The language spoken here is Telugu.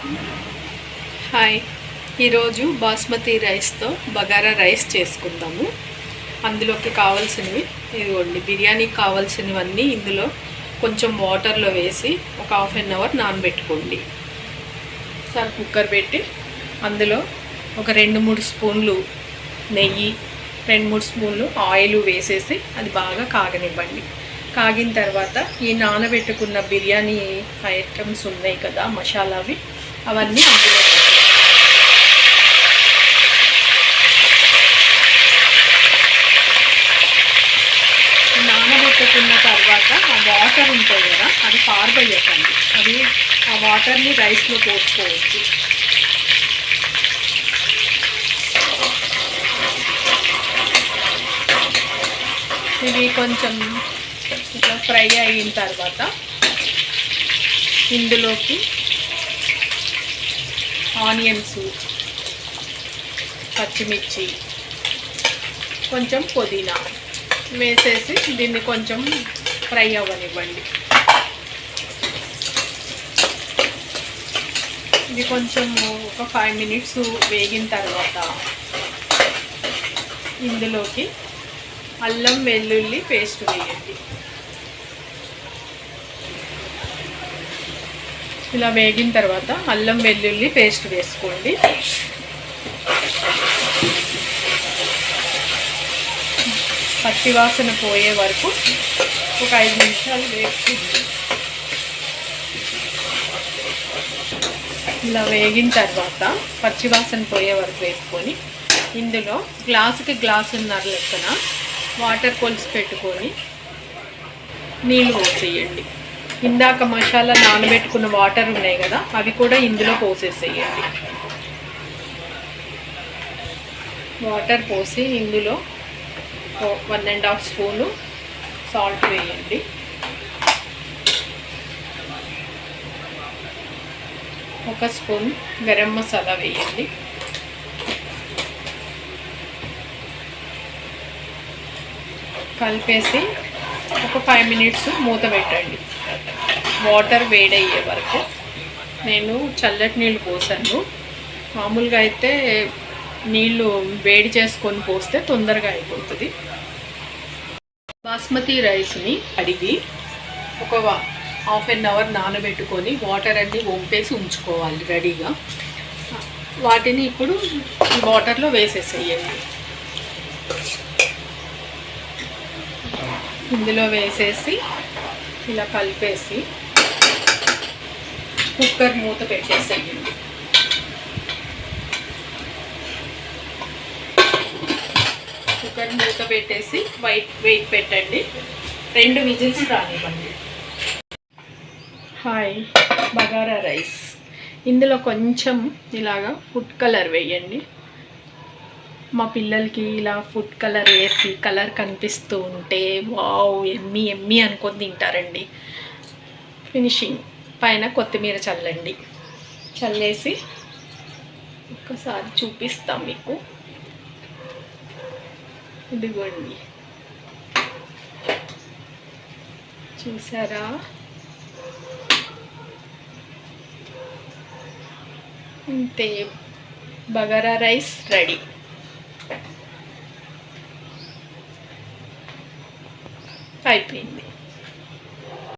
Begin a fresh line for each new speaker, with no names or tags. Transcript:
హాయ్, ఈరోజు బాస్మతి రైస్తో బగారా రైస్ చేసుకుందాము. అందులోకి కావాల్సినవి ఇదిగోండి. బిర్యానీకి కావాల్సినవన్నీ ఇందులో కొంచెం వాటర్లో వేసి ఒక హాఫ్ అన్ అవర్ నానబెట్టుకోండి. సార్ కుక్కర్ పెట్టి అందులో ఒక 2-3 స్పూన్లు నెయ్యి, 2-3 స్పూన్లు ఆయిల్ వేసేసి అది బాగా కాగనివ్వండి. కాగిన తర్వాత ఈ నానబెట్టుకున్న బిర్యానీ ఐటమ్స్ ఉన్నాయి కదా, మసాలావి, అవన్నీ అందులో నానబెట్టుకున్న తర్వాత ఆ వాటర్ ఉంటుంది కదా, అది పారబోయకండి. అది ఆ వాటర్ని రైస్లో పోసుకోవచ్చు. ఇవి కొంచెం ఇట్లా ఫ్రై అయిన తర్వాత ఇందులోకి ఆనియన్స్, పచ్చిమిర్చి, కొంచెం పుదీనా వేసేసి దీన్ని కొంచెం ఫ్రై అవ్వనివ్వండి. ఇది కొంచెం ఒక 5 మినిట్స్ వేగిన తర్వాత ఇందులోకి అల్లం వెల్లుల్లి పేస్ట్ వేయండి. ఇలా వేగిన తర్వాత అల్లం వెల్లుల్లి పేస్ట్ వేసుకోండి. పచ్చివాసన పోయే వరకు ఒక 5 నిమిషాలు వేసుకుంది. ఇలా వేగిన తర్వాత పచ్చివాసన పోయే వరకు వేసుకొని ఇందులో గ్లాసుకి గ్లాసున్నర లెక్కన వాటర్ కొలిసి పెట్టుకొని నీళ్ళు పోసేయండి. ఇందాక మసాలా నానబెట్టుకున్న వాటర్ ఉన్నాయి కదా, అవి కూడా ఇందులో పోసేసేయండి. వాటర్ పోసి ఇందులో 1.5 స్పూను సాల్ట్ వేయండి. ఒక స్పూన్ గరం మసాలా వేయండి. కలిపేసి ఒక 5 మినిట్స్ మూత పెట్టండి, వాటర్ వేడయ్యే వరకు. నేను చల్లటి నీళ్ళు పోసాను. మామూలుగా అయితే నీళ్ళు వేడి చేసుకొని పోస్తే తొందరగా అయిపోతుంది. బాస్మతి రైస్ని అడిగి ఒక హాఫ్ అన్ అవర్ నానబెట్టుకొని వాటర్ అన్నీ వంపేసి ఉంచుకోవాలి రెడీగా. వాటిని ఇప్పుడు ఈ వాటర్లో వేసేసేయండి. ఇందులో వేసేసి ఇలా కలిపేసి కుక్కర్ మూత పెట్టేసేయండి. కుక్కర్ మూత పెట్టేసి వెయిట్ పెట్టండి. 2 విజిల్స్ రానివ్వండి. Hi, bagara rice. ఇందులో కొంచెం ఇలాగా ఫుడ్ కలర్ వేయండి. మా పిల్లలకి ఇలా ఫుడ్ కలర్ వేసి కలర్ కనిపిస్తూ ఉంటే వావ్ ఎమ్మి ఎమ్మి అనుకొని తింటారండి. ఫినిషింగ్ పైన కొత్తిమీర చల్లండి. చల్లేసి ఒక్కసారి చూపిస్తాం మీకు. ఇదిగోండి, చూసారా? అంతే, బగారా రైస్ రెడీ. అయిపోయింది.